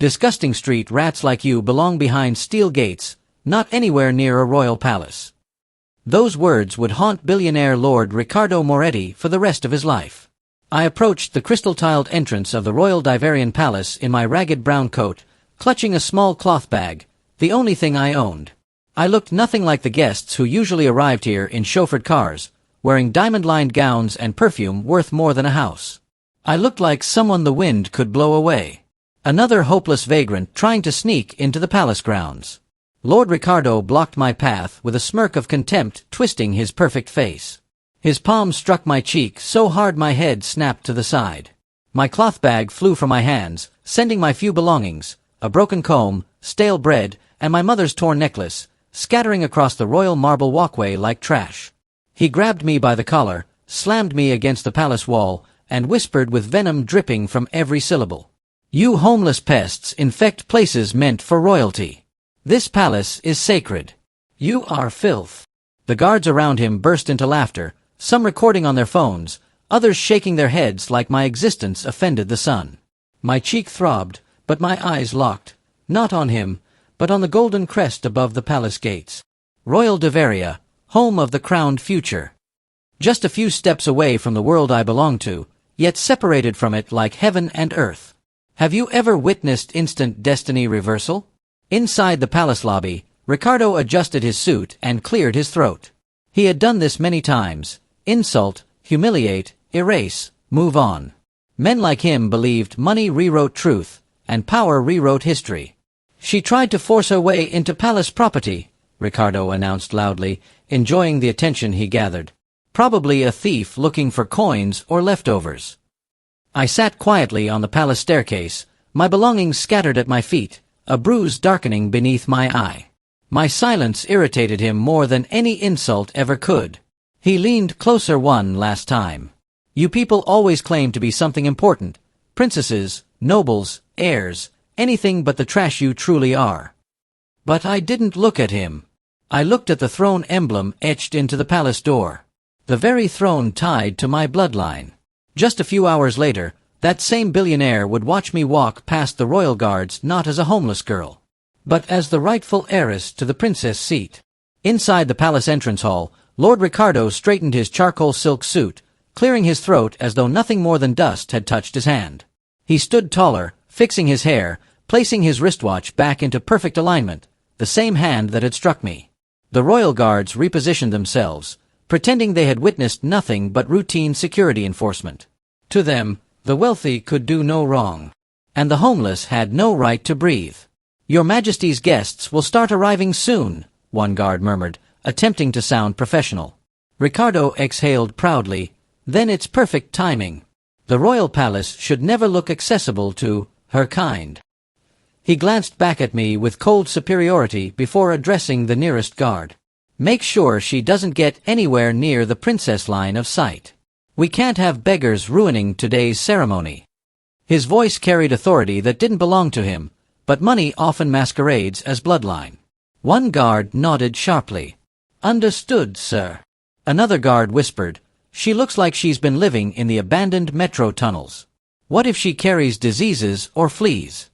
Disgusting street rats like you belong behind steel gates, not anywhere near a royal palace." Those words would haunt billionaire Lord Riccardo Moretti for the rest of his life. I approached the crystal-tiled entrance of the Royal Nigerian Palace in my ragged brown coat, clutching a small cloth bag, the only thing I owned. I looked nothing like the guests who usually arrived here in chauffeured cars, wearing diamond-lined gowns and perfume worth more than a house. I looked like someone the wind could blow away. Another hopeless vagrant trying to sneak into the palace grounds. Lord Riccardo blocked my path with a smirk of contempt twisting his perfect face. His palm struck my cheek so hard my head snapped to the side. My cloth bag flew from my hands, sending my few belongings, a broken comb, stale bread, and my mother's torn necklace, scattering across the royal marble walkway like trash. He grabbed me by the collar, slammed me against the palace wall, and whispered with venom dripping from every syllable. "You homeless pests infect places meant for royalty. This palace is sacred. You are filth." The guards around him burst into laughter, some recording on their phones, others shaking their heads like my existence offended the sun. My cheek throbbed, but my eyes locked, not on him, but on the golden crest above the palace gates. Royal Bavaria, home of the crowned future. Just a few steps away from the world I belong to, yet separated from it like heaven and earth. Have you ever witnessed instant destiny reversal? Inside the palace lobby, Riccardo adjusted his suit and cleared his throat. He had done this many times. Insult, humiliate, erase, move on. Men like him believed money rewrote truth, and power rewrote history. "She tried to force her way into palace property," Riccardo announced loudly, enjoying the attention he gathered. "Probably a thief looking for coins or leftovers." I sat quietly on the palace staircase, my belongings scattered at my feet, a bruise darkening beneath my eye. My silence irritated him more than any insult ever could. He leaned closer one last time. "You people always claim to be something important. Princesses, nobles, heirs, anything but the trash you truly are." But I didn't look at him. I looked at the throne emblem etched into the palace door. The very throne tied to my bloodline. Just a few hours later, that same billionaire would watch me walk past the royal guards not as a homeless girl, but as the rightful heiress to the princess seat. Inside the palace entrance hall, Lord Riccardo straightened his charcoal silk suit, clearing his throat as though nothing more than dust had touched his hand. He stood taller, fixing his hair, placing his wristwatch back into perfect alignment, the same hand that had struck me. The royal guards repositioned themselves, pretending they had witnessed nothing but routine security enforcement. To them, the wealthy could do no wrong, and the homeless had no right to breathe. "Your Majesty's guests will start arriving soon," one guard murmured, attempting to sound professional. Riccardo exhaled proudly. "Then it's perfect timing. The royal palace should never look accessible to her kind." He glanced back at me with cold superiority before addressing the nearest guard. "Make sure she doesn't get anywhere near the princess line of sight. We can't have beggars ruining today's ceremony." His voice carried authority that didn't belong to him, but money often masquerades as bloodline. One guard nodded sharply. "Understood, sir." Another guard whispered, "She looks like she's been living in the abandoned metro tunnels. What if she carries diseases or fleas?"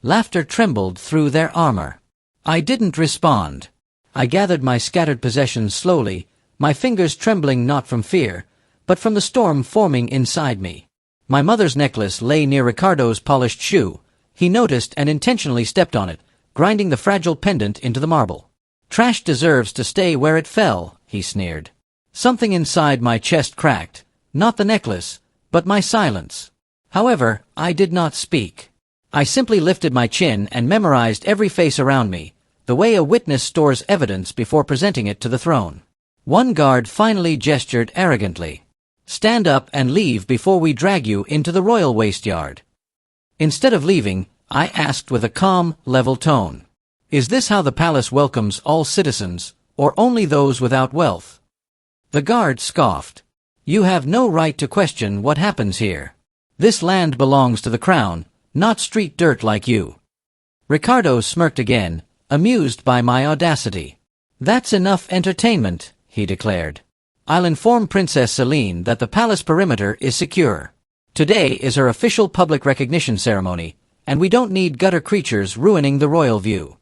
Laughter trembled through their armor. I didn't respond. I gathered my scattered possessions slowly, my fingers trembling not from fear, but from the storm forming inside me. My mother's necklace lay near Riccardo's polished shoe. He noticed and intentionally stepped on it, grinding the fragile pendant into the marble. "Trash deserves to stay where it fell," he sneered. Something inside my chest cracked, not the necklace, but my silence. However, I did not speak. I simply lifted my chin and memorized every face around me, the way a witness stores evidence before presenting it to the throne. One guard finally gestured arrogantly. "Stand up and leave before we drag you into the royal waste yard." Instead of leaving, I asked with a calm, level tone, "Is this how the palace welcomes all citizens, or only those without wealth?" The guard scoffed. "You have no right to question what happens here. This land belongs to the crown, not street dirt like you." Riccardo smirked again, amused by my audacity. "That's enough entertainment," he declared. "I'll inform Princess Celine that the palace perimeter is secure. Today is her official public recognition ceremony, And we don't need gutter creatures ruining the royal view.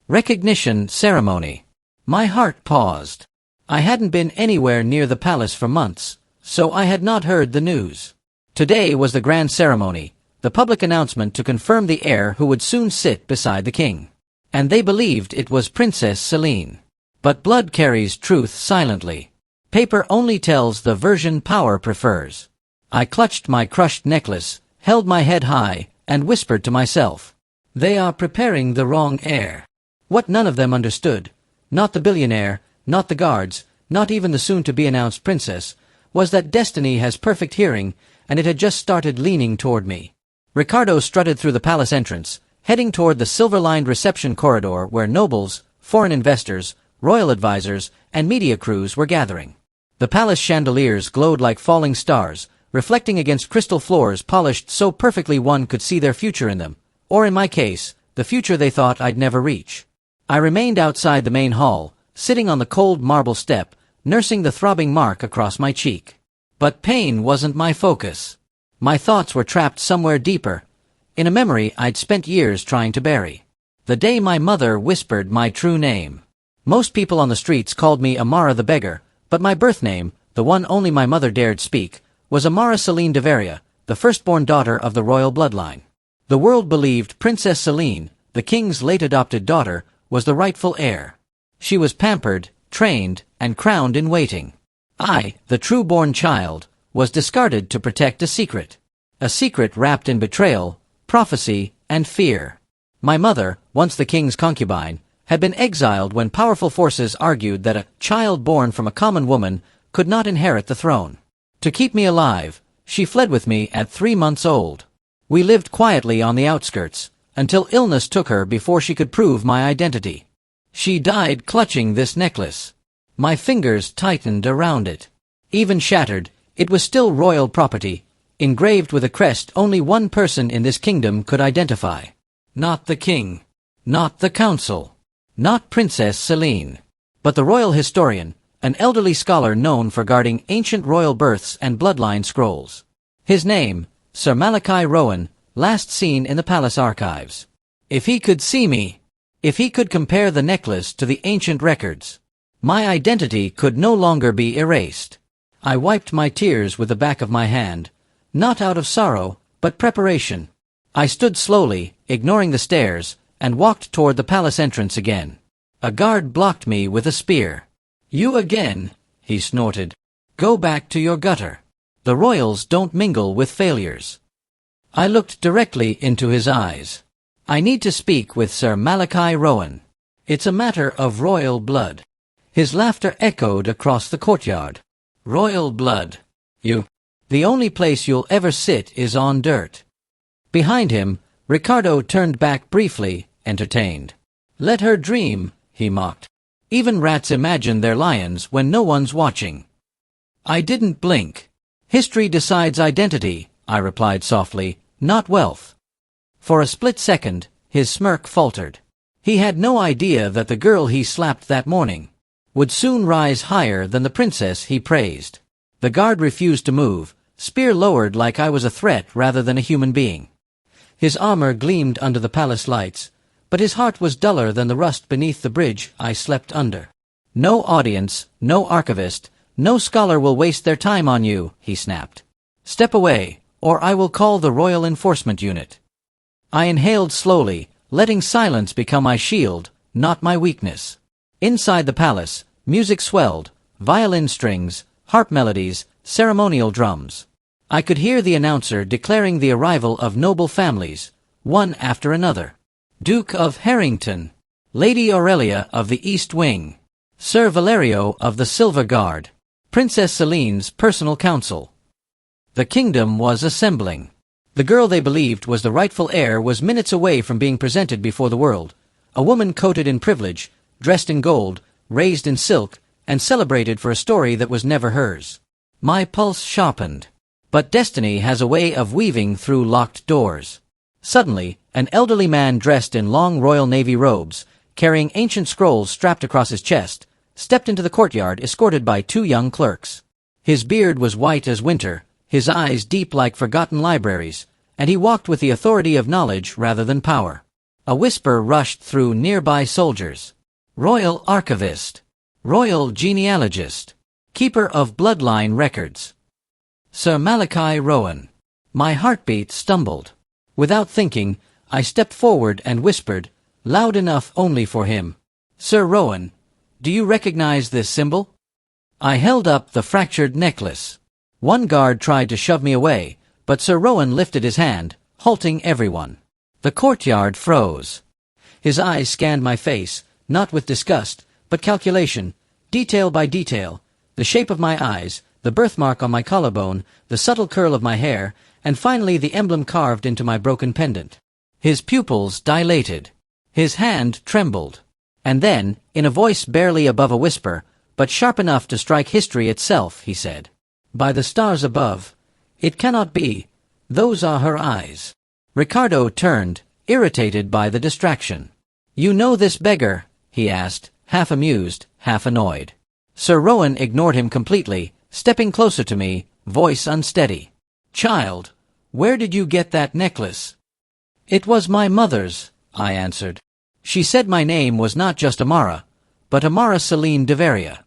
Recognition ceremony. My heart paused. I hadn't been anywhere near the palace for months, so I had not heard the news. Today was the grand ceremony, the public announcement to confirm the heir who would soon sit beside the king. And they believed it was Princess Celine. But blood carries truth silently. Paper only tells the version power prefers. I clutched my crushed necklace, held my head high, and whispered to myself, "They are preparing the wrong heir." What none of them understood, not the billionaire, not the guards, not even the soon-to-be-announced princess, was that destiny has perfect hearing, and it had just started leaning toward me. Ricardo strutted through the palace entrance, heading toward the silver-lined reception corridor where nobles, foreign investors, royal advisors, and media crews were gathering. The palace chandeliers glowed like falling stars, reflecting against crystal floors polished so perfectly one could see their future in them, or in my case, the future they thought I'd never reach. I remained outside the main hall, sitting on the cold marble step, nursing the throbbing mark across my cheek. But pain wasn't my focus. My thoughts were trapped somewhere deeper, in a memory I'd spent years trying to bury. The day my mother whispered my true name. Most people on the streets called me Amara the beggar, but my birth name, the one only my mother dared speak, was Amara Celine de Veria, the firstborn daughter of the royal bloodline. The world believed Princess Celine, the king's late-adopted daughter, was the rightful heir. She was pampered, trained, and crowned in waiting. I, the true-born child, was discarded to protect a secret wrapped in betrayal, prophecy, and fear. My mother, once the king's concubine, had been exiled when powerful forces argued that a child born from a common woman could not inherit the throne. To keep me alive, she fled with me at 3 months old. We lived quietly on the outskirts, until illness took her before she could prove my identity. She died clutching this necklace. My fingers tightened around it. Even shattered, it was still royal property, engraved with a crest only one person in this kingdom could identify. Not the king. Not the council. Not Princess Celine. But the royal historian, an elderly scholar known for guarding ancient royal births and bloodline scrolls. His name, Sir Malachi Rowan, last seen in the palace archives. If he could see me, if he could compare the necklace to the ancient records, my identity could no longer be erased. I wiped my tears with the back of my hand, not out of sorrow, but preparation. I stood slowly, ignoring the stairs, and walked toward the palace entrance again. A guard blocked me with a spear. "You again," he snorted. "Go back to your gutter. The royals don't mingle with failures." I looked directly into his eyes. "I need to speak with Sir Malachi Rowan. It's a matter of royal blood." His laughter echoed across the courtyard. "Royal blood. You. The only place you'll ever sit is on dirt." Behind him, Ricardo turned back briefly, entertained. "Let her dream," he mocked. "Even rats imagine they're lions when no one's watching." I didn't blink. "History decides identity," I replied softly, "not wealth." For a split second, his smirk faltered. He had no idea that the girl he slapped that morning would soon rise higher than the princess he praised. The guard refused to move, spear lowered like I was a threat rather than a human being. His armor gleamed under the palace lights, but his heart was duller than the rust beneath the bridge I slept under. "No audience, no archivist, no scholar will waste their time on you," he snapped. "Step away, or I will call the Royal Enforcement Unit." I inhaled slowly, letting silence become my shield, not my weakness. Inside the palace, music swelled, violin strings, harp melodies, ceremonial drums. I could hear the announcer declaring the arrival of noble families, one after another. Duke of Harrington, Lady Aurelia of the East Wing, Sir Valerio of the Silver Guard, Princess Celine's personal council. The kingdom was assembling. The girl they believed was the rightful heir was minutes away from being presented before the world, a woman coated in privilege, dressed in gold, raised in silk, and celebrated for a story that was never hers. My pulse sharpened. But destiny has a way of weaving through locked doors. Suddenly, an elderly man dressed in long Royal Navy robes, carrying ancient scrolls strapped across his chest, stepped into the courtyard escorted by 2 young clerks. His beard was white as winter, his eyes deep like forgotten libraries, and he walked with the authority of knowledge rather than power. A whisper rushed through nearby soldiers. Royal Archivist. Royal Genealogist. Keeper of Bloodline Records. Sir Malachi Rowan. My heartbeat stumbled. Without thinking, I stepped forward and whispered, loud enough only for him. Sir Rowan, do you recognize this symbol? I held up the fractured necklace. One guard tried to shove me away, but Sir Rowan lifted his hand, halting everyone. The courtyard froze. His eyes scanned my face, not with disgust, but calculation, detail by detail, the shape of my eyes, the birthmark on my collarbone, the subtle curl of my hair, and finally the emblem carved into my broken pendant. His pupils dilated. His hand trembled. And then, in a voice barely above a whisper, but sharp enough to strike history itself, he said, "By the stars above, it cannot be. Those are her eyes." Ricardo turned, irritated by the distraction. "You know this beggar?" he asked, half amused, half annoyed. Sir Rowan ignored him completely, stepping closer to me, voice unsteady. "Child, where did you get that necklace?" "It was my mother's," I answered. "She said my name was not just Amara, but Amara Celine de Veria."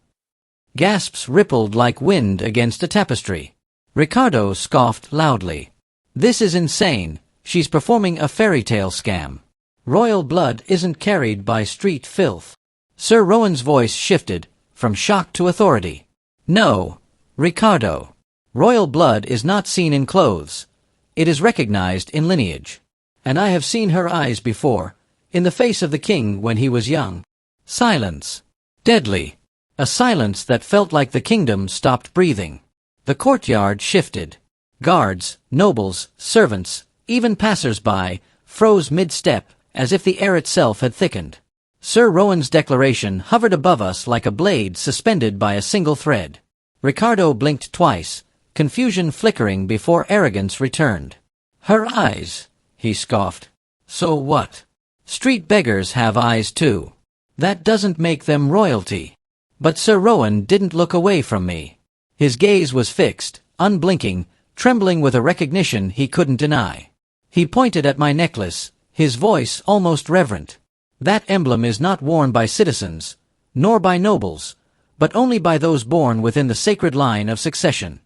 Gasps rippled like wind against a tapestry. Ricardo scoffed loudly. "This is insane. She's performing a fairy tale scam. Royal blood isn't carried by street filth." Sir Rowan's voice shifted, from shock to authority. "No, Ricardo. Royal blood is not seen in clothes. It is recognized in lineage. And I have seen her eyes before, in the face of the king when he was young." Silence. Deadly. A silence that felt like the kingdom stopped breathing. The courtyard shifted. Guards, nobles, servants, even passers-by, froze mid-step, as if the air itself had thickened. Sir Rowan's declaration hovered above us like a blade suspended by a single thread. Ricardo blinked twice, confusion flickering before arrogance returned. "Her eyes," he scoffed. "So what? Street beggars have eyes too. That doesn't make them royalty." But Sir Rowan didn't look away from me. His gaze was fixed, unblinking, trembling with a recognition he couldn't deny. He pointed at my necklace, his voice almost reverent. "That emblem is not worn by citizens, nor by nobles, but only by those born within the sacred line of succession."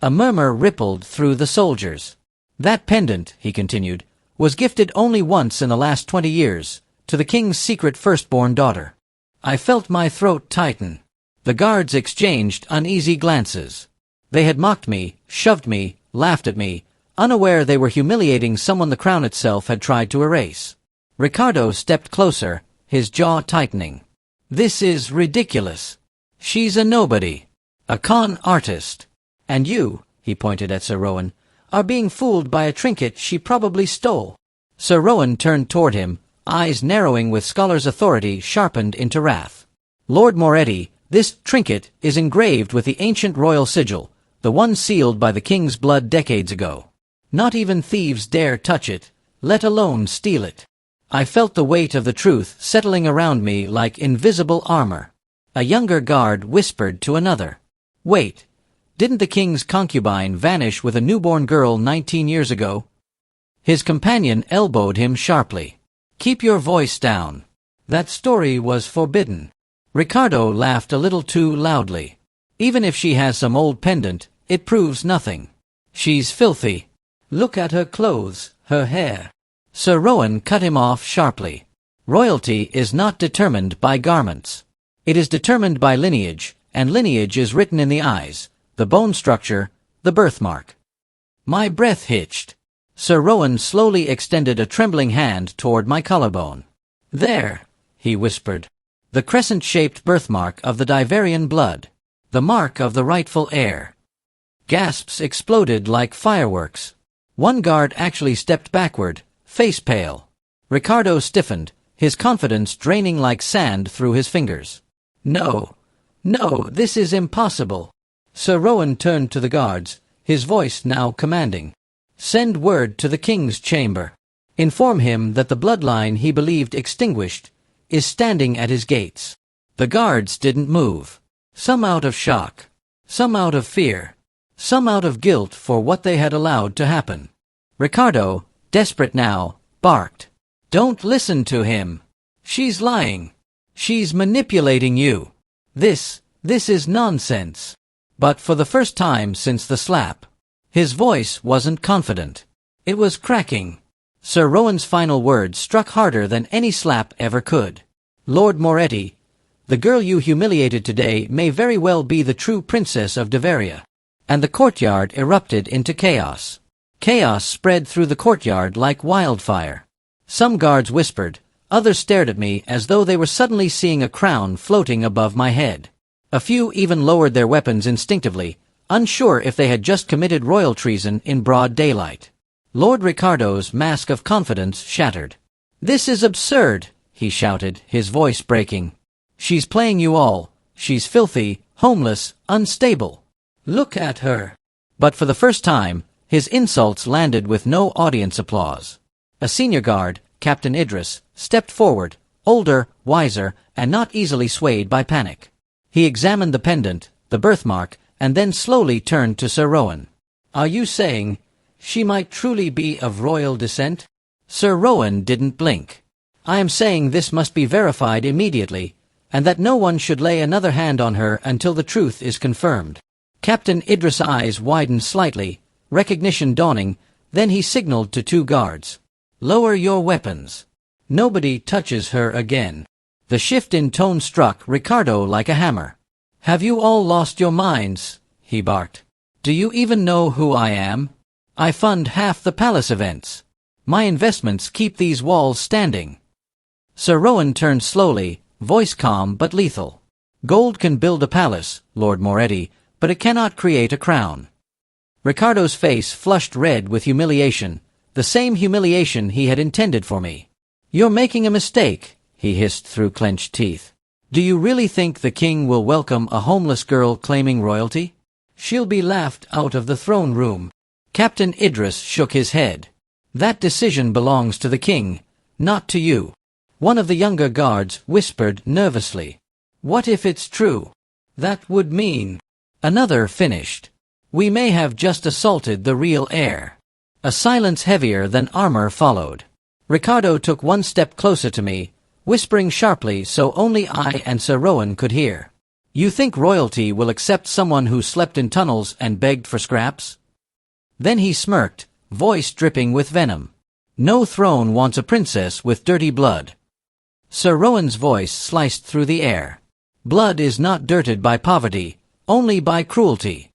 A murmur rippled through the soldiers. "That pendant," he continued, "was gifted only once in the last 20 years, to the king's secret firstborn daughter." I felt my throat tighten. The guards exchanged uneasy glances. They had mocked me, shoved me, laughed at me, unaware they were humiliating someone the crown itself had tried to erase. Ricardo stepped closer, his jaw tightening. "This is ridiculous. She's a nobody. A con artist. And you," he pointed at Sir Rowan, "are being fooled by a trinket she probably stole." Sir Rowan turned toward him, eyes narrowing with scholar's authority sharpened into wrath. "Lord Moretti, this trinket is engraved with the ancient royal sigil, the one sealed by the king's blood decades ago. Not even thieves dare touch it, let alone steal it." I felt the weight of the truth settling around me like invisible armor. A younger guard whispered to another, "Wait, didn't the king's concubine vanish with a newborn girl 19 years ago?" His companion elbowed him sharply. "Keep your voice down. That story was forbidden." Ricardo laughed a little too loudly. "Even if she has some old pendant, it proves nothing. She's filthy. Look at her clothes, her hair." Sir Rowan cut him off sharply. "Royalty is not determined by garments. It is determined by lineage, and lineage is written in the eyes, the bone structure, the birthmark." My breath hitched. Sir Rowan slowly extended a trembling hand toward my collarbone. "There," he whispered. "The crescent-shaped birthmark of the Diverian blood. The mark of the rightful heir." Gasps exploded like fireworks. One guard actually stepped backward, face pale. Ricardo stiffened, his confidence draining like sand through his fingers. "No, no, this is impossible." Sir Rowan turned to the guards, his voice now commanding. "Send word to the king's chamber. Inform him that the bloodline he believed extinguished is standing at his gates." The guards didn't move. Some out of shock, some out of fear, some out of guilt for what they had allowed to happen. Ricardo, desperate now, barked. Don't listen to him. She's lying. She's manipulating you. This is nonsense. But for the first time since the slap, his voice wasn't confident. It was cracking. Sir Rowan's final words struck harder than any slap ever could. Lord Moretti, the girl you humiliated today may very well be the true princess of Deveria. And the courtyard erupted into chaos. Chaos spread through the courtyard like wildfire. Some guards whispered, others stared at me as though they were suddenly seeing a crown floating above my head. A few even lowered their weapons instinctively, unsure if they had just committed royal treason in broad daylight. Lord Ricardo's mask of confidence shattered. This is absurd, he shouted, his voice breaking. She's playing you all. She's filthy, homeless, unstable. Look at her. But for the first time, his insults landed with no audience applause. A senior guard, Captain Idris, stepped forward, older, wiser, and not easily swayed by panic. He examined the pendant, the birthmark, and then slowly turned to Sir Rowan. Are you saying she might truly be of royal descent? Sir Rowan didn't blink. I am saying this must be verified immediately, and that no one should lay another hand on her until the truth is confirmed. Captain Idris' eyes widened slightly, recognition dawning, then he signaled to two guards. Lower your weapons. Nobody touches her again. The shift in tone struck Ricardo like a hammer. Have you all lost your minds? He barked. Do you even know who I am? I fund half the palace events. My investments keep these walls standing. Sir Rowan turned slowly, voice calm but lethal. Gold can build a palace, Lord Moretti, but it cannot create a crown. Ricardo's face flushed red with humiliation, the same humiliation he had intended for me. You're making a mistake, he hissed through clenched teeth. Do you really think the king will welcome a homeless girl claiming royalty? She'll be laughed out of the throne room. Captain Idris shook his head. That decision belongs to the king, not to you. One of the younger guards whispered nervously. What if it's true? That would mean... Another finished. We may have just assaulted the real heir. A silence heavier than armor followed. Ricardo took one step closer to me, whispering sharply so only I and Sir Rowan could hear. You think royalty will accept someone who slept in tunnels and begged for scraps? Then he smirked, voice dripping with venom. No throne wants a princess with dirty blood. Sir Rowan's voice sliced through the air. Blood is not dirted by poverty, only by cruelty.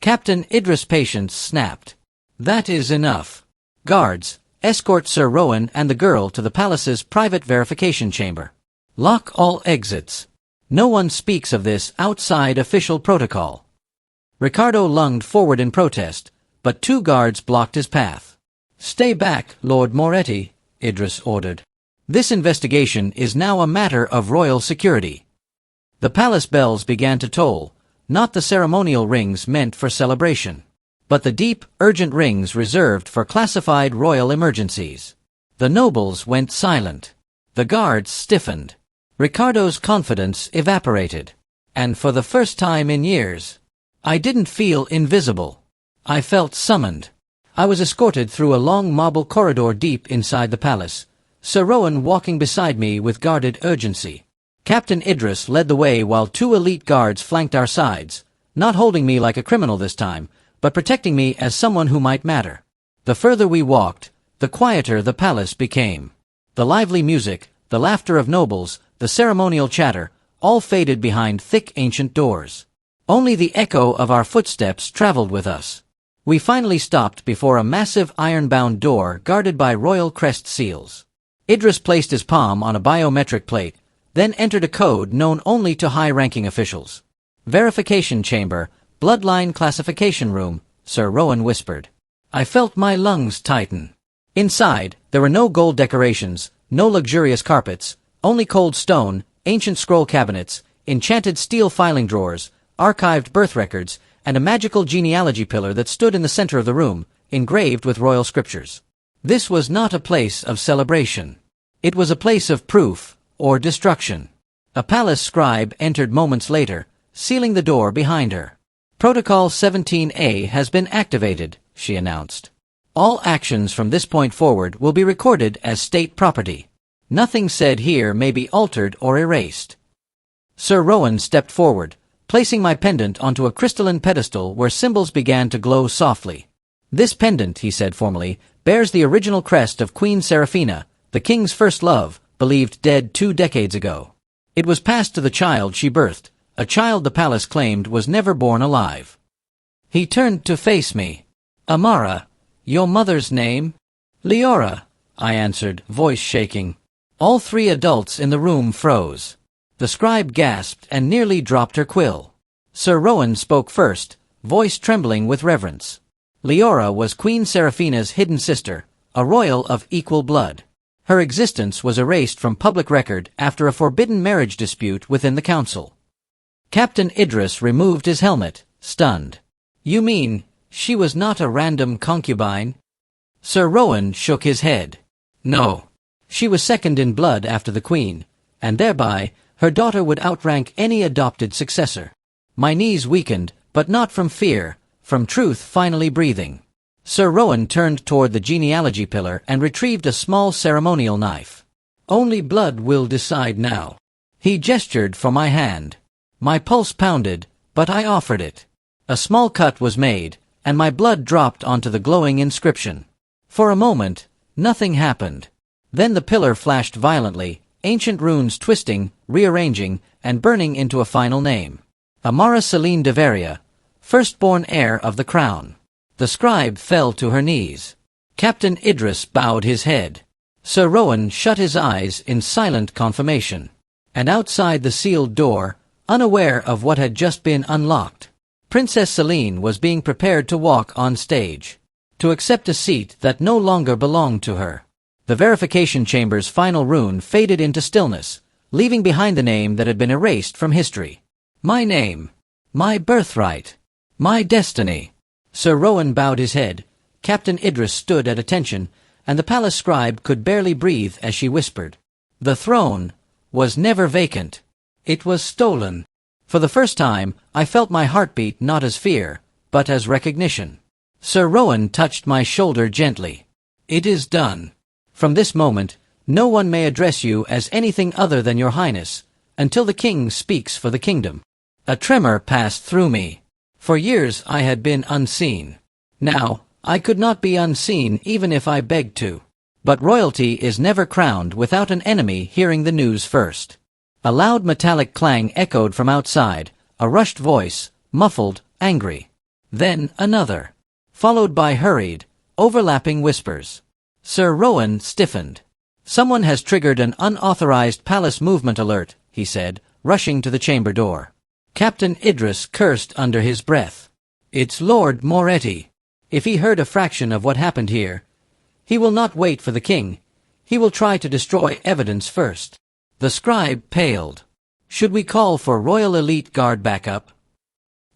Captain Idris' patience snapped. That is enough. Guards, escort Sir Rowan and the girl to the palace's private verification chamber. Lock all exits. No one speaks of this outside official protocol. Ricardo lunged forward in protest, but two guards blocked his path. Stay back, Lord Moretti, Idris ordered. This investigation is now a matter of royal security. The palace bells began to toll, not the ceremonial rings meant for celebration, but the deep, urgent rings reserved for classified royal emergencies. The nobles went silent. The guards stiffened. Ricardo's confidence evaporated. And for the first time in years, I didn't feel invisible. I felt summoned. I was escorted through a long marble corridor deep inside the palace, Sir Rowan walking beside me with guarded urgency. Captain Idris led the way while two elite guards flanked our sides, not holding me like a criminal this time, but protecting me as someone who might matter. The further we walked, the quieter the palace became. The lively music, the laughter of nobles, the ceremonial chatter, all faded behind thick ancient doors. Only the echo of our footsteps traveled with us. We finally stopped before a massive iron-bound door guarded by royal crest seals. Idris placed his palm on a biometric plate, then entered a code known only to high-ranking officials. Verification chamber, bloodline classification room, Sir Rowan whispered. I felt my lungs tighten. Inside, there were no gold decorations, no luxurious carpets, only cold stone, ancient scroll cabinets, enchanted steel filing drawers, archived birth records, and a magical genealogy pillar that stood in the center of the room, engraved with royal scriptures. This was not a place of celebration. It was a place of proof, or destruction. A palace scribe entered moments later, sealing the door behind her. Protocol 17A has been activated, she announced. All actions from this point forward will be recorded as state property. Nothing said here may be altered or erased. Sir Rowan stepped forward, placing my pendant onto a crystalline pedestal where symbols began to glow softly. This pendant, he said formally, bears the original crest of Queen Seraphina, the king's first love, believed dead 2 decades ago. It was passed to the child she birthed, a child the palace claimed was never born alive. He turned to face me. Amara, your mother's name? Leora, I answered, voice shaking. All 3 adults in the room froze. The scribe gasped and nearly dropped her quill. Sir Rowan spoke first, voice trembling with reverence. Leora was Queen Seraphina's hidden sister, a royal of equal blood. Her existence was erased from public record after a forbidden marriage dispute within the council. Captain Idris removed his helmet, stunned. You mean, she was not a random concubine? Sir Rowan shook his head. No. She was second in blood after the queen, and thereby, her daughter would outrank any adopted successor. My knees weakened, but not from fear, from truth finally breathing. Sir Rowan turned toward the genealogy pillar and retrieved a small ceremonial knife. Only blood will decide now. He gestured for my hand. My pulse pounded, but I offered it. A small cut was made, and my blood dropped onto the glowing inscription. For a moment, nothing happened. Then the pillar flashed violently, ancient runes twisting, rearranging, and burning into a final name. Amara Celine de Veria, firstborn heir of the crown. The scribe fell to her knees. Captain Idris bowed his head. Sir Rowan shut his eyes in silent confirmation. And outside the sealed door, unaware of what had just been unlocked, Princess Celine was being prepared to walk on stage, to accept a seat that no longer belonged to her. The verification chamber's final rune faded into stillness, leaving behind the name that had been erased from history. My name. My birthright. My destiny. Sir Rowan bowed his head. Captain Idris stood at attention, and the palace scribe could barely breathe as she whispered. The throne was never vacant. It was stolen. For the first time, I felt my heartbeat not as fear, but as recognition. Sir Rowan touched my shoulder gently. It is done. From this moment, no one may address you as anything other than your highness, until the king speaks for the kingdom. A tremor passed through me. For years I had been unseen. Now, I could not be unseen even if I begged to. But royalty is never crowned without an enemy hearing the news first. A loud metallic clang echoed from outside, a rushed voice, muffled, angry. Then another, followed by hurried, overlapping whispers. Sir Rowan stiffened. Someone has triggered an unauthorized palace movement alert, he said, rushing to the chamber door. Captain Idris cursed under his breath. It's Lord Moretti. If he heard a fraction of what happened here, he will not wait for the king. He will try to destroy evidence first. The scribe paled. Should we call for Royal Elite Guard backup?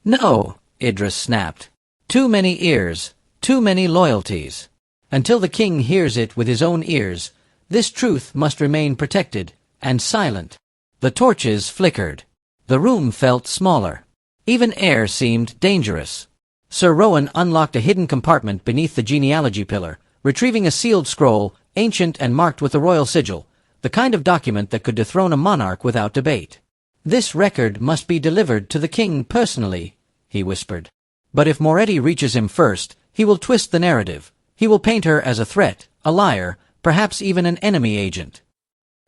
No, Idris snapped. Too many ears, too many loyalties. Until the king hears it with his own ears, this truth must remain protected and silent. The torches flickered. The room felt smaller. Even air seemed dangerous. Sir Rowan unlocked a hidden compartment beneath the genealogy pillar, retrieving a sealed scroll, ancient and marked with the royal sigil, the kind of document that could dethrone a monarch without debate. This record must be delivered to the king personally, he whispered. But if Moretti reaches him first, he will twist the narrative. He will paint her as a threat, a liar, perhaps even an enemy agent.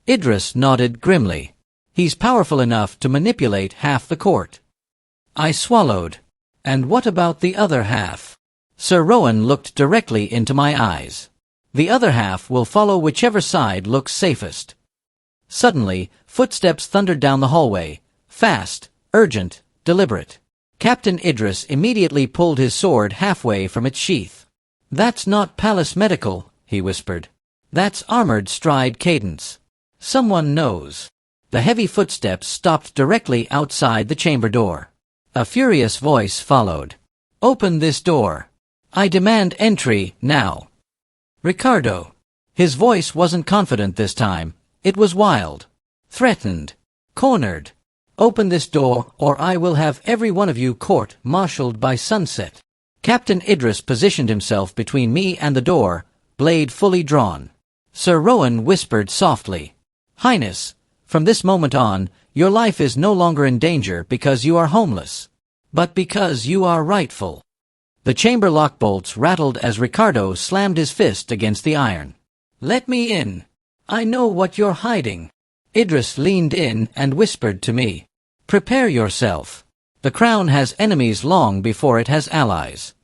Idris nodded grimly. He's powerful enough to manipulate half the court. I swallowed. And what about the other half? Sir Rowan looked directly into my eyes. The other half will follow whichever side looks safest. Suddenly, footsteps thundered down the hallway, fast, urgent, deliberate. Captain Idris immediately pulled his sword halfway from its sheath. That's not palace medical, he whispered. That's armored stride cadence. Someone knows. The heavy footsteps stopped directly outside the chamber door. A furious voice followed. Open this door. I demand entry, now. Ricardo. His voice wasn't confident this time. It was wild. Threatened. Cornered. Open this door, or I will have every one of you court-martialed by sunset. Captain Idris positioned himself between me and the door, blade fully drawn. Sir Rowan whispered softly, "Highness, from this moment on, your life is no longer in danger because you are homeless, but because you are rightful." The chamber lock bolts rattled as Ricardo slammed his fist against the iron. "Let me in. I know what you're hiding." Idris leaned in and whispered to me, "Prepare yourself. The crown has enemies long before it has allies."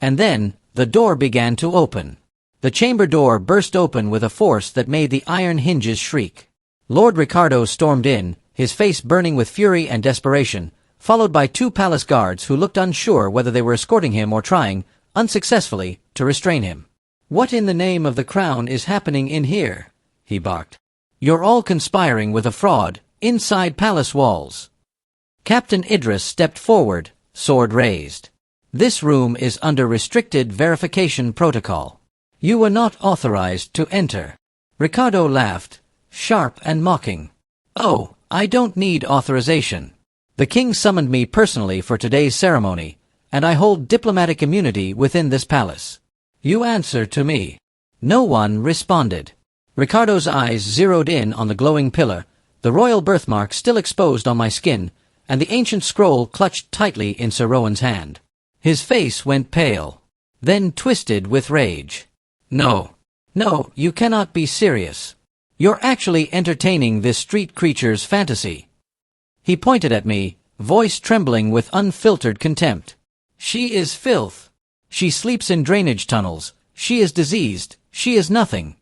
And then, the door began to open. The chamber door burst open with a force that made the iron hinges shriek. Lord Ricardo stormed in, his face burning with fury and desperation, followed by 2 palace guards who looked unsure whether they were escorting him or trying, unsuccessfully, to restrain him. "What in the name of the crown is happening in here?" he barked. "You're all conspiring with a fraud, inside palace walls." Captain Idris stepped forward, sword raised. "This room is under restricted verification protocol. You were not authorized to enter." Ricardo laughed, sharp and mocking. "Oh, I don't need authorization. The king summoned me personally for today's ceremony, and I hold diplomatic immunity within this palace. You answer to me." No one responded. Ricardo's eyes zeroed in on the glowing pillar, the royal birthmark still exposed on my skin, and the ancient scroll clutched tightly in Sir Rowan's hand. His face went pale, then twisted with rage. No, you cannot be serious. You're actually entertaining this street creature's fantasy." He pointed at me, voice trembling with unfiltered contempt. "She is filth. She sleeps in drainage tunnels. She is diseased. She is nothing."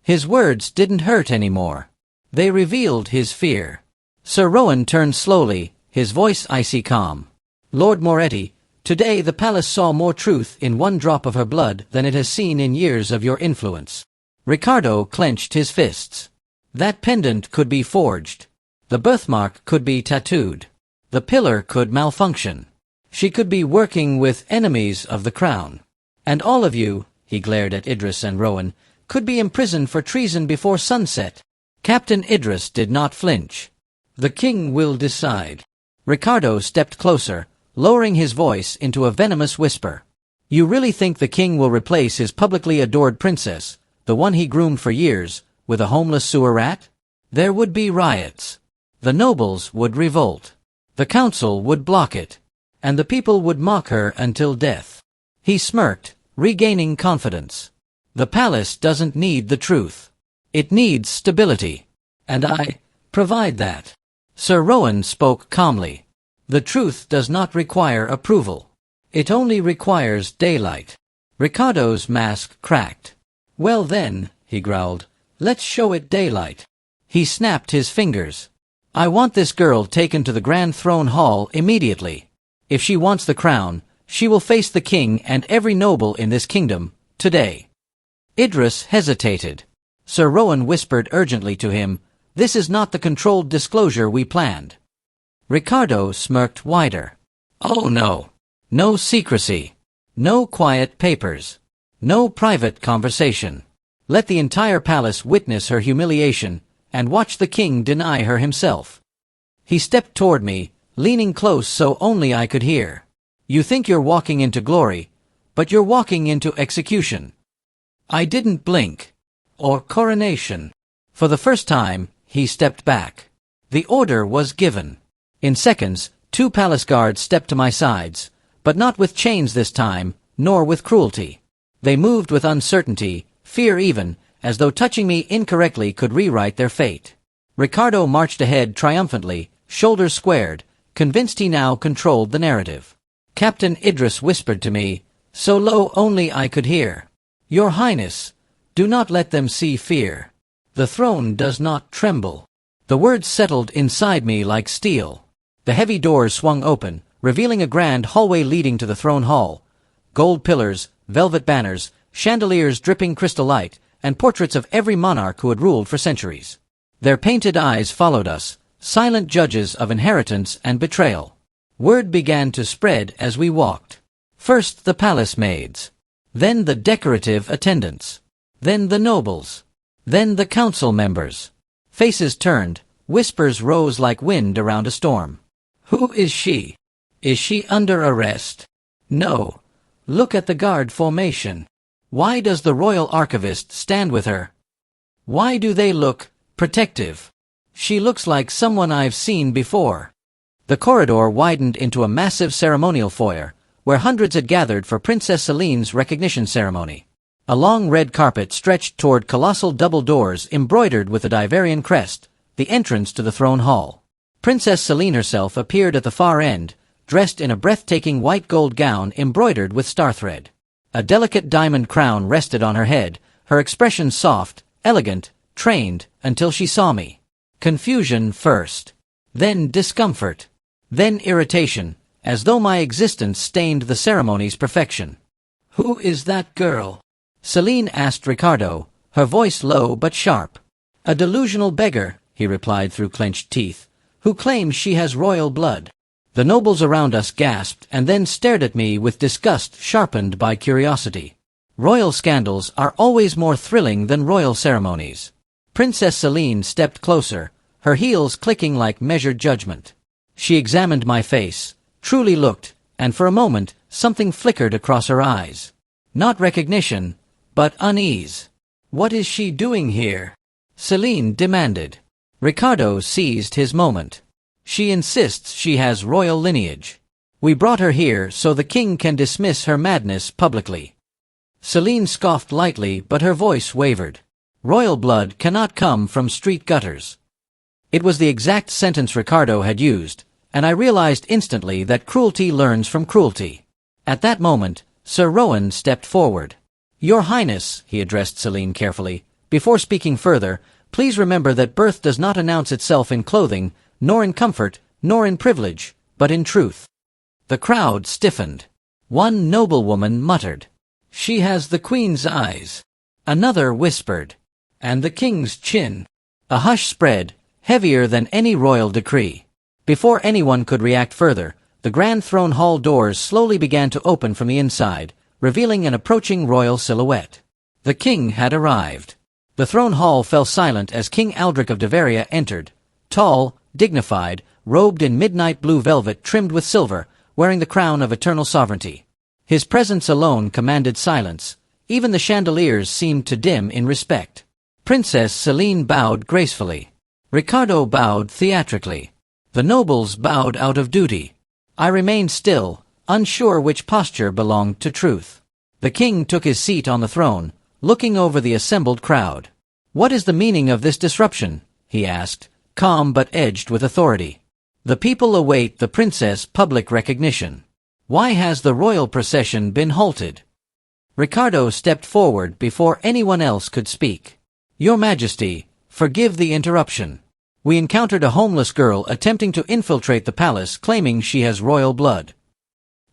His words didn't hurt anymore. They revealed his fear. Sir Rowan turned slowly, his voice icy calm. "Lord Moretti, today the palace saw more truth in one drop of her blood than it has seen in years of your influence." Ricardo clenched his fists. "That pendant could be forged. The birthmark could be tattooed. The pillar could malfunction. She could be working with enemies of the crown. And all of you," he glared at Idris and Rowan, "could be imprisoned for treason before sunset." Captain Idris did not flinch. "The king will decide." Ricardo stepped closer, lowering his voice into a venomous whisper. "You really think the king will replace his publicly adored princess, the one he groomed for years, with a homeless sewer rat? There would be riots. The nobles would revolt. The council would block it. And the people would mock her until death." He smirked, regaining confidence. "The palace doesn't need the truth. It needs stability. And I provide that." Sir Rowan spoke calmly. "The truth does not require approval. It only requires daylight." Ricardo's mask cracked. "Well then," he growled, "let's show it daylight." He snapped his fingers. "I want this girl taken to the Grand Throne Hall immediately. If she wants the crown, she will face the king and every noble in this kingdom, today." Idris hesitated. Sir Rowan whispered urgently to him, "This is not the controlled disclosure we planned." Ricardo smirked wider. "Oh no. No secrecy. No quiet papers. No private conversation. Let the entire palace witness her humiliation, and watch the king deny her himself." He stepped toward me, leaning close so only I could hear. "You think you're walking into glory, but you're walking into execution." I didn't blink. Or coronation. For the first time, he stepped back. The order was given. In seconds, 2 palace guards stepped to my sides, but not with chains this time, nor with cruelty. They moved with uncertainty, fear even, as though touching me incorrectly could rewrite their fate. Ricardo marched ahead triumphantly, shoulders squared, convinced he now controlled the narrative. Captain Idris whispered to me, so low only I could hear, "Your Highness, do not let them see fear. The throne does not tremble." The words settled inside me like steel. The heavy doors swung open, revealing a grand hallway leading to the throne hall. Gold pillars, velvet banners, chandeliers dripping crystal light, and portraits of every monarch who had ruled for centuries. Their painted eyes followed us, silent judges of inheritance and betrayal. Word began to spread as we walked. First the palace maids. Then the decorative attendants. Then the nobles. Then the council members. Faces turned, whispers rose like wind around a storm. Who is she? Is she under arrest? No, Look at the guard formation. Why does the royal archivist stand with her? Why do they look protective? She looks like someone I've seen before. The corridor widened into a massive ceremonial foyer, where hundreds had gathered for Princess Celine's recognition ceremony. A long red carpet stretched toward colossal double doors embroidered with a Nigerian crest, the entrance to the throne hall. Princess Celine herself appeared at the far end, dressed in a breathtaking white gold gown embroidered with star thread. A delicate diamond crown rested on her head, her expression soft, elegant, trained, until she saw me. Confusion first. Then discomfort. Then irritation, as though my existence stained the ceremony's perfection. "Who is that girl?" Celine asked Ricardo, her voice low but sharp. "A delusional beggar," he replied through clenched teeth, "who claims she has royal blood." The nobles around us gasped and then stared at me with disgust sharpened by curiosity. Royal scandals are always more thrilling than royal ceremonies. Princess Celine stepped closer, her heels clicking like measured judgment. She examined my face, truly looked, and for a moment something flickered across her eyes. Not recognition, but unease. "What is she doing here?" Celine demanded. Ricardo seized his moment. "She insists she has royal lineage. We brought her here so the king can dismiss her madness publicly." Celine scoffed lightly, but her voice wavered. "Royal blood cannot come from street gutters." It was the exact sentence Ricardo had used, and I realized instantly that cruelty learns from cruelty. At that moment, Sir Rowan stepped forward. "Your Highness," he addressed Celine carefully, "before speaking further, please remember that birth does not announce itself in clothing, nor in comfort, nor in privilege, but in truth." The crowd stiffened. One noblewoman muttered, "She has the queen's eyes." Another whispered, "And the king's chin." A hush spread, heavier than any royal decree. Before anyone could react further, the grand throne hall doors slowly began to open from the inside, revealing an approaching royal silhouette. The king had arrived. The throne hall fell silent as King Aldrich of Bavaria entered, tall, dignified, robed in midnight blue velvet trimmed with silver, wearing the crown of eternal sovereignty. His presence alone commanded silence. Even the chandeliers seemed to dim in respect. Princess Celine bowed gracefully. Ricardo bowed theatrically. The nobles bowed out of duty. I remained still, unsure which posture belonged to truth. The king took his seat on the throne, looking over the assembled crowd. "What is the meaning of this disruption?" he asked, calm but edged with authority. "The people await the princess' public recognition. Why has the royal procession been halted?" Ricardo stepped forward before anyone else could speak. "Your Majesty, forgive the interruption. We encountered a homeless girl attempting to infiltrate the palace claiming she has royal blood."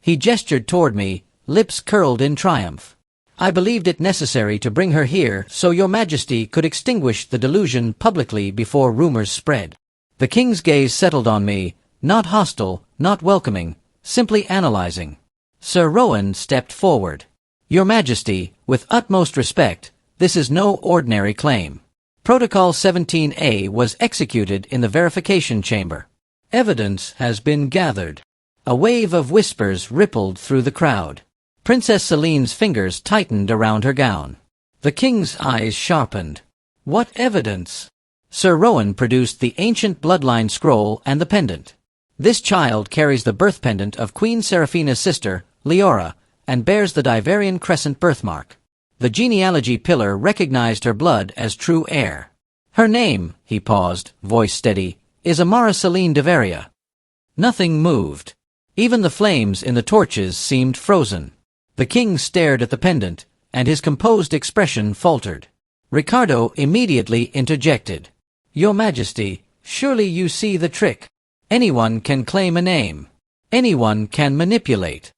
He gestured toward me, lips curled in triumph. "I believed it necessary to bring her here so your Majesty could extinguish the delusion publicly before rumors spread." The king's gaze settled on me, not hostile, not welcoming, simply analyzing. Sir Rowan stepped forward. "Your Majesty, with utmost respect, this is no ordinary claim. Protocol 17A was executed in the verification chamber. Evidence has been gathered." A wave of whispers rippled through the crowd. Princess Celine's fingers tightened around her gown. The king's eyes sharpened. "What evidence?" Sir Rowan produced the ancient bloodline scroll and the pendant. "This child carries the birth pendant of Queen Seraphina's sister, Leora, and bears the Nigerian crescent birthmark. The genealogy pillar recognized her blood as true heir. Her name," he paused, voice steady, "is Amara Celine de Varia." Nothing moved. Even the flames in the torches seemed frozen. The king stared at the pendant, and his composed expression faltered. Ricardo immediately interjected. "Your Majesty, surely you see the trick. Anyone can claim a name. Anyone can manipulate."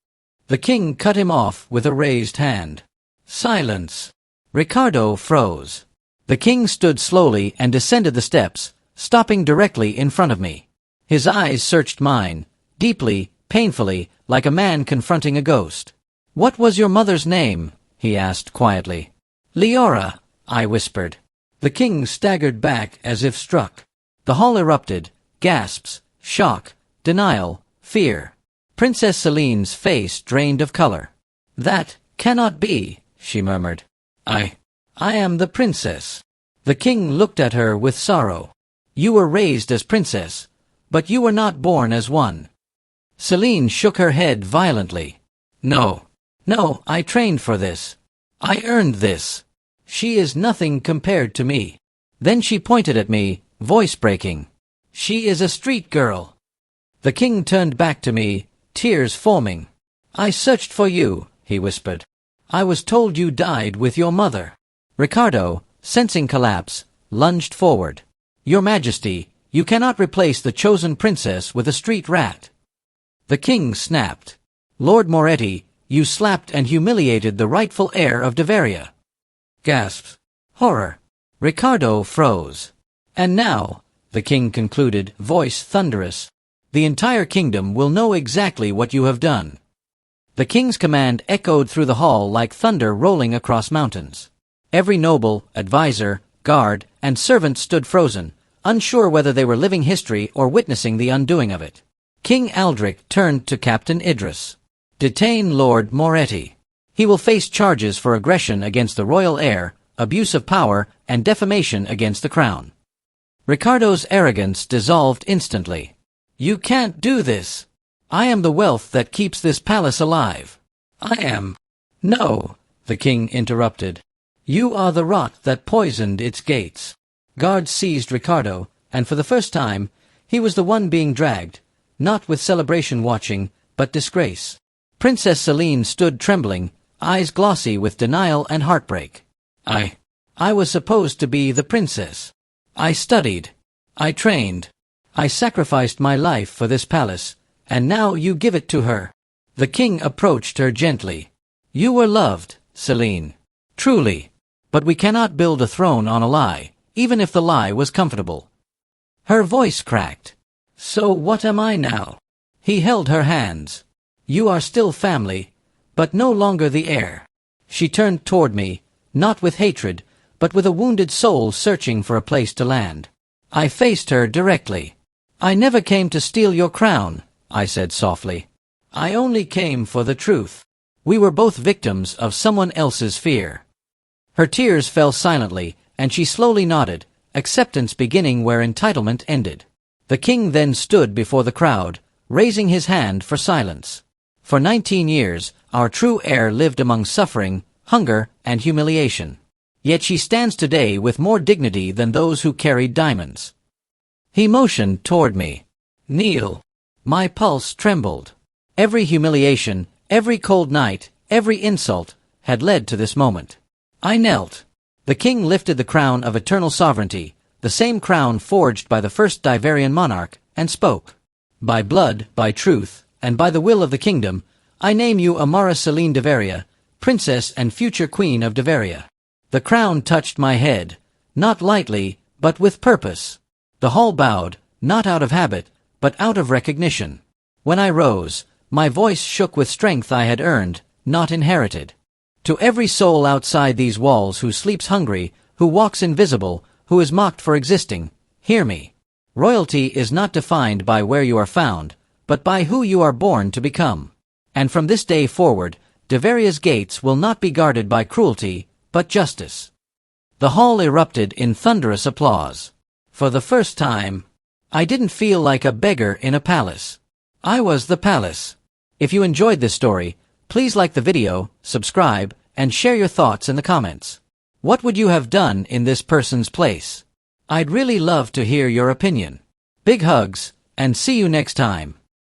The king cut him off with a raised hand. "Silence." Ricardo froze. The king stood slowly and descended the steps, stopping directly in front of me. His eyes searched mine, deeply, painfully, like a man confronting a ghost. "What was your mother's name?" he asked quietly. "Leora," I whispered. The king staggered back as if struck. The hall erupted, gasps, shock, denial, fear. Princess Celine's face drained of color. "That cannot be," she murmured. I am the princess." The king looked at her with sorrow. "You were raised as princess, but you were not born as one." Celine shook her head violently. No, I trained for this. I earned this. She is nothing compared to me." Then she pointed at me, voice breaking. "She is a street girl." The king turned back to me, tears foaming. "I searched for you," he whispered. "I was told you died with your mother." Ricardo, sensing collapse, lunged forward. "Your Majesty, you cannot replace the chosen princess with a street rat." The king snapped. "Lord Moretti, you slapped and humiliated the rightful heir of Deveria." Gasps. Horror. Ricardo froze. "And now," the king concluded, voice thunderous, "the entire kingdom will know exactly what you have done." The king's command echoed through the hall like thunder rolling across mountains. Every noble, advisor, guard, and servant stood frozen, unsure whether they were living history or witnessing the undoing of it. King Aldrich turned to Captain Idris. "Detain Lord Moretti. He will face charges for aggression against the royal heir, abuse of power, and defamation against the crown." Ricardo's arrogance dissolved instantly. "You can't do this. I am the wealth that keeps this palace alive. I am—" "No," the king interrupted. "You are the rot that poisoned its gates." Guards seized Ricardo, and for the first time, he was the one being dragged, not with celebration watching, but disgrace. Princess Celine stood trembling, eyes glossy with denial and heartbreak. I was supposed to be the princess. I studied. I trained. I sacrificed my life for this palace, and now you give it to her." The king approached her gently. "You were loved, Celine. Truly. But we cannot build a throne on a lie, even if the lie was comfortable." Her voice cracked. "So what am I now?" He held her hands. "You are still family, but no longer the heir." She turned toward me, not with hatred, but with a wounded soul searching for a place to land. I faced her directly. "I never came to steal your crown," I said softly. "I only came for the truth. We were both victims of someone else's fear." Her tears fell silently, and she slowly nodded, acceptance beginning where entitlement ended. The king then stood before the crowd, raising his hand for silence. For 19 years, our true heir lived among suffering, hunger, and humiliation. Yet she stands today with more dignity than those who carried diamonds. He motioned toward me. "Kneel." My pulse trembled. Every humiliation, every cold night, every insult, had led to this moment. I knelt. The king lifted the crown of eternal sovereignty, the same crown forged by the first Diverian monarch, and spoke. "By blood, by truth, and by the will of the kingdom, I name you Amara Celine Deveria, princess and future queen of Deveria." The crown touched my head, not lightly, but with purpose. The hall bowed, not out of habit, but out of recognition. When I rose, my voice shook with strength I had earned, not inherited. To every soul outside these walls who sleeps hungry, who walks invisible, who is mocked for existing, hear me. Royalty is not defined by where you are found, but by who you are born to become. And from this day forward, Deveria's gates will not be guarded by cruelty, but justice. The hall erupted in thunderous applause. For the first time, I didn't feel like a beggar in a palace. I was the palace. If you enjoyed this story, please like the video, subscribe, and share your thoughts in the comments. What would you have done in this person's place? I'd really love to hear your opinion. Big hugs, and see you next time.